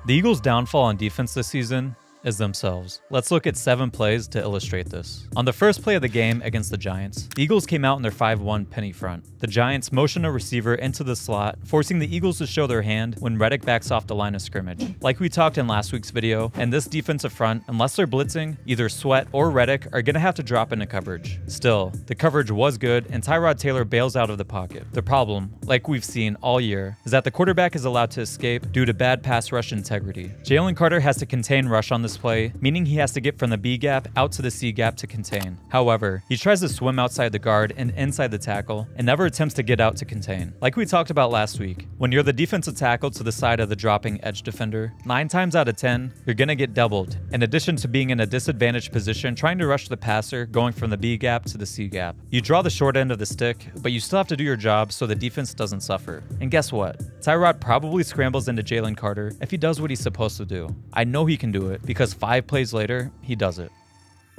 The Eagles' downfall on defense this season is themselves. Let's look at 7 plays to illustrate this. On the first play of the game against the Giants, the Eagles came out in their 5-1 penny front. The Giants motion a receiver into the slot, forcing the Eagles to show their hand when Reddick backs off the line of scrimmage. Like we talked in last week's video, in this defensive front, unless they're blitzing, either Sweat or Reddick are going to have to drop into coverage. Still, the coverage was good and Tyrod Taylor bails out of the pocket. The problem, like we've seen all year, is that the quarterback is allowed to escape due to bad pass rush integrity. Jalen Carter has to contain rush on this play, meaning he has to get from the B gap out to the C gap to contain. However, he tries to swim outside the guard and inside the tackle and never attempts to get out to contain. Like we talked about last week, when you're the defensive tackle to the side of the dropping edge defender, 9 times out of 10, you're gonna get doubled, in addition to being in a disadvantaged position trying to rush the passer going from the B gap to the C gap. You draw the short end of the stick, but you still have to do your job so the defense doesn't suffer. And guess what? Tyrod probably scrambles into Jalen Carter if he does what he's supposed to do. I know he can do it because 5 plays later, he does it.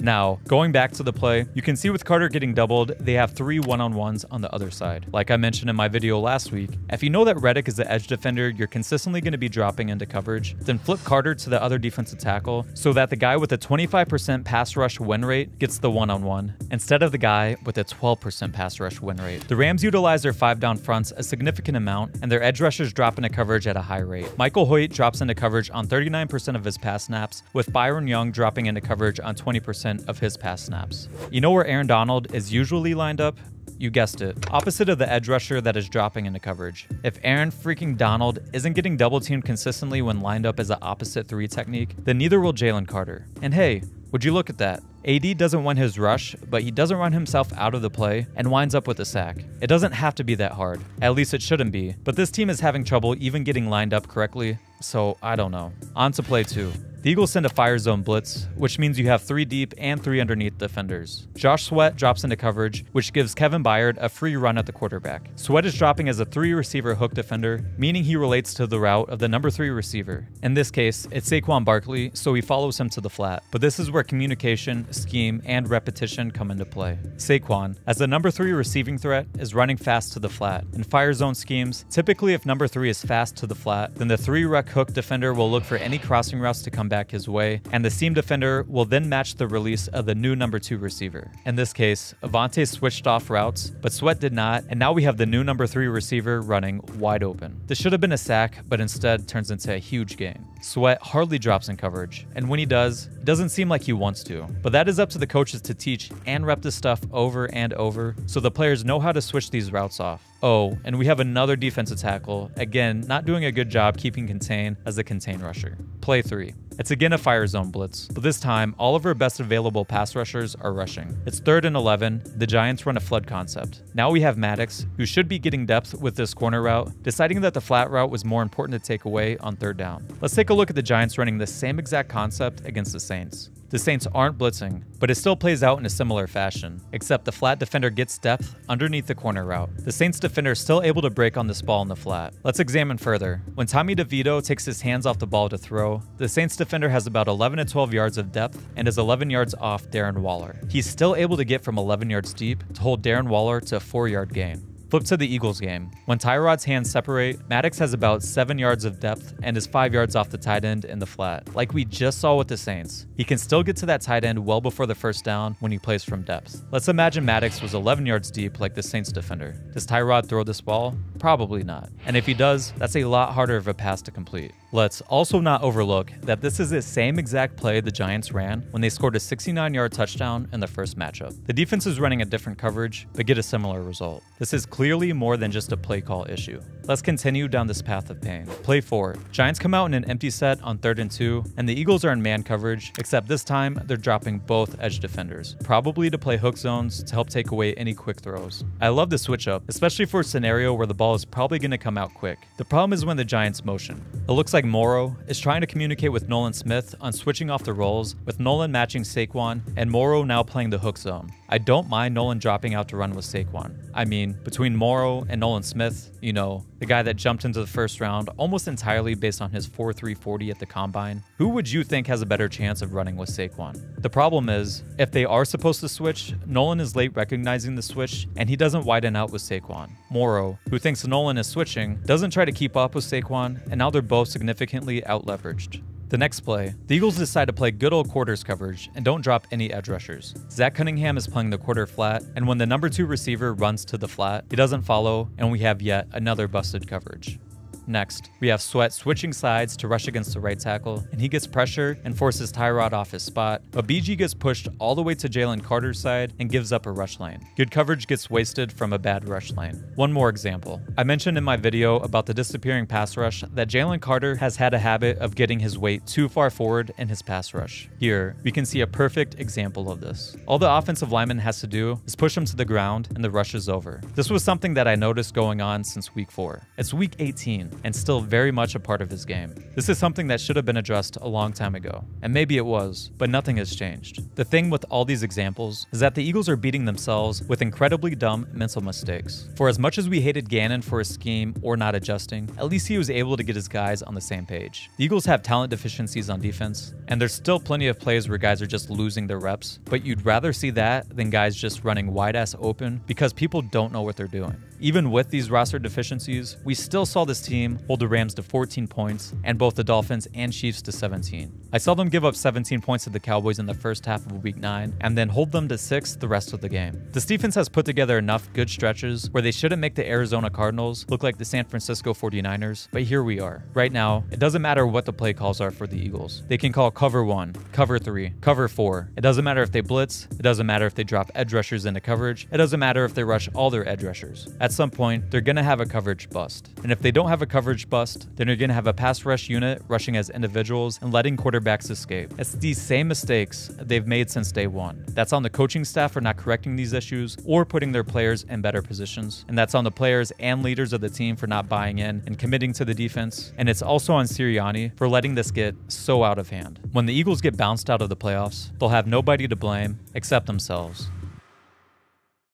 Now, going back to the play, you can see with Carter getting doubled, they have 3 one-on-ones on the other side. Like I mentioned in my video last week, if you know that Reddick is the edge defender you're consistently going to be dropping into coverage, then flip Carter to the other defensive tackle so that the guy with a 25% pass rush win rate gets the one-on-one, instead of the guy with a 12% pass rush win rate. The Rams utilize their 5-down fronts a significant amount, and their edge rushers drop into coverage at a high rate. Michael Hoyt drops into coverage on 39% of his pass snaps, with Byron Young dropping into coverage on 20% of his pass snaps. You know where Aaron Donald is usually lined up? You guessed it, opposite of the edge rusher that is dropping into coverage. If Aaron freaking Donald isn't getting double teamed consistently when lined up as an opposite 3 technique, then neither will Jalen Carter. And hey, would you look at that? AD doesn't win his rush, but he doesn't run himself out of the play and winds up with a sack. It doesn't have to be that hard. At least it shouldn't be. But this team is having trouble even getting lined up correctly, so I don't know. On to play 2. The Eagles send a fire zone blitz, which means you have 3 deep and 3 underneath defenders. Josh Sweat drops into coverage, which gives Kevin Byard a free run at the quarterback. Sweat is dropping as a 3-receiver hook defender, meaning he relates to the route of the number 3 receiver. In this case, it's Saquon Barkley, so he follows him to the flat. But this is where communication, scheme, and repetition come into play. Saquon, as the number 3 receiving threat, is running fast to the flat. In fire zone schemes, typically if number 3 is fast to the flat, then the 3-rec hook defender will look for any crossing routes to come back his way, and the seam defender will then match the release of the new number 2 receiver. In this case, Avonte switched off routes, but Sweat did not, and now we have the new number 3 receiver running wide open. This should have been a sack, but instead turns into a huge gain. Sweat hardly drops in coverage, and when he does, it doesn't seem like he wants to. But that is up to the coaches to teach and rep this stuff over and over, so the players know how to switch these routes off. Oh, and we have another defensive tackle, again, not doing a good job keeping contain as the contain rusher. Play 3. It's again a fire zone blitz, but this time, all of our best available pass rushers are rushing. It's 3rd and 11, the Giants run a flood concept. Now we have Maddox, who should be getting depth with this corner route, deciding that the flat route was more important to take away on 3rd down. Let's take a look at the Giants running the same exact concept against the Saints. The Saints aren't blitzing, but it still plays out in a similar fashion, except the flat defender gets depth underneath the corner route. The Saints defender is still able to break on this ball in the flat. Let's examine further. When Tommy DeVito takes his hands off the ball to throw, the Saints defender has about 11 to 12 yards of depth and is 11 yards off Darren Waller. He's still able to get from 11 yards deep to hold Darren Waller to a 4-yard gain. Flip to the Eagles game. When Tyrod's hands separate, Maddox has about 7 yards of depth and is 5 yards off the tight end in the flat. Like we just saw with the Saints, he can still get to that tight end well before the first down when he plays from depth. Let's imagine Maddox was 11 yards deep like the Saints defender. Does Tyrod throw this ball? Probably not. And if he does, that's a lot harder of a pass to complete. Let's also not overlook that this is the same exact play the Giants ran when they scored a 69-yard touchdown in the first matchup. The defense is running a different coverage, but get a similar result. This is clearly more than just a play call issue. Let's continue down this path of pain. Play 4. Giants come out in an empty set on 3rd and 2, and the Eagles are in man coverage, except this time they're dropping both edge defenders, probably to play hook zones to help take away any quick throws. I love the switch up, especially for a scenario where the ball is probably going to come out quick. The problem is when the Giants motion. It looks like Morrow is trying to communicate with Nolan Smith on switching off the roles, with Nolan matching Saquon and Morrow now playing the hook zone. I don't mind Nolan dropping out to run with Saquon. I mean, between Morrow and Nolan Smith, you know, the guy that jumped into the first round almost entirely based on his 4.3 40 at the combine, who would you think has a better chance of running with Saquon? The problem is, if they are supposed to switch, Nolan is late recognizing the switch and he doesn't widen out with Saquon. Morrow, who thinks Nolan is switching, doesn't try to keep up with Saquon, and now they're both significantly out-leveraged. The next play, the Eagles decide to play good old quarters coverage and don't drop any edge rushers. Zach Cunningham is playing the quarter flat, and when the number 2 receiver runs to the flat, he doesn't follow, and we have yet another busted coverage. Next, we have Sweat switching sides to rush against the right tackle, and he gets pressure and forces Tyrod off his spot, but BG gets pushed all the way to Jalen Carter's side and gives up a rush lane. Good coverage gets wasted from a bad rush lane. One more example. I mentioned in my video about the disappearing pass rush that Jalen Carter has had a habit of getting his weight too far forward in his pass rush. Here, we can see a perfect example of this. All the offensive lineman has to do is push him to the ground and the rush is over. This was something that I noticed going on since week 4. It's week 18. And still very much a part of his game. This is something that should have been addressed a long time ago, and maybe it was, but nothing has changed. The thing with all these examples is that the Eagles are beating themselves with incredibly dumb mental mistakes. For as much as we hated Gannon for his scheme or not adjusting, at least he was able to get his guys on the same page. The Eagles have talent deficiencies on defense, and there's still plenty of plays where guys are just losing their reps, but you'd rather see that than guys just running wide ass open because people don't know what they're doing. Even with these roster deficiencies, we still saw this team hold the Rams to 14 points and both the Dolphins and Chiefs to 17. I saw them give up 17 points to the Cowboys in the first half of week 9 and then hold them to 6 the rest of the game. This defense has put together enough good stretches where they shouldn't make the Arizona Cardinals look like the San Francisco 49ers, but here we are. Right now, it doesn't matter what the play calls are for the Eagles. They can call cover 1, cover 3, cover 4. It doesn't matter if they blitz, it doesn't matter if they drop edge rushers into coverage, it doesn't matter if they rush all their edge rushers. At some point, they're going to have a coverage bust. And if they don't have a coverage bust, then you're going to have a pass rush unit rushing as individuals and letting quarterbacks escape. It's these same mistakes they've made since day 1. That's on the coaching staff for not correcting these issues or putting their players in better positions. And that's on the players and leaders of the team for not buying in and committing to the defense. And it's also on Sirianni for letting this get so out of hand. When the Eagles get bounced out of the playoffs, they'll have nobody to blame except themselves.